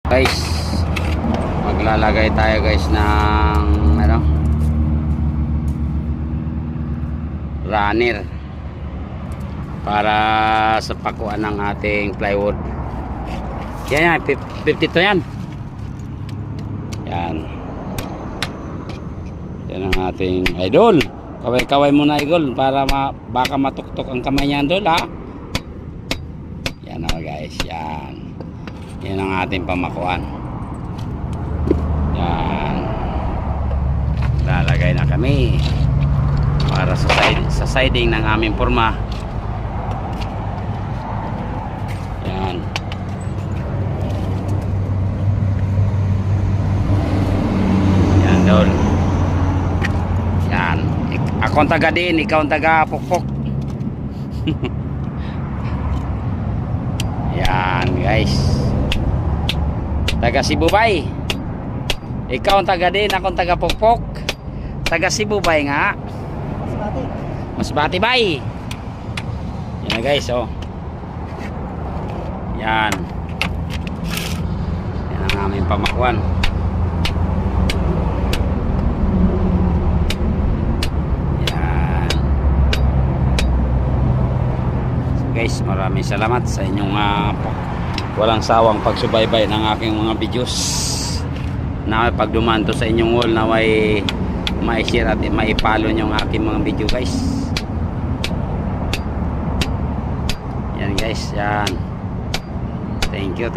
Guys, maglalagay tayo guys ng runner para sa pakuan ng ating plywood. Yan, 52 yan. Yan ang ating idol. Kaway-kaway muna idol para baka matuktok ang kamay niya idol, ha. Yan o guys, yan ang ating pamakuan. Yan, lalagay na kami para sa siding ng aming forma. Yan. Yan dol. Yan. Ako ang taga din, ikaw ang taga pukpok. Yan guys. Taga Sibubay. Ikaw ang taga din, ako ang taga pukpok. Taga Sibubay nga. Masbate bay. Yan na guys, oh. Yan. Yan ang aming pamakuan. Yan. So guys, maraming salamat sa inyong walang sawang pagsubaybay ng aking mga videos. Na pagdumaan to sa inyong wall na may share at may follow nyo ang aking mga video guys. Yan guys, yan. Thank you.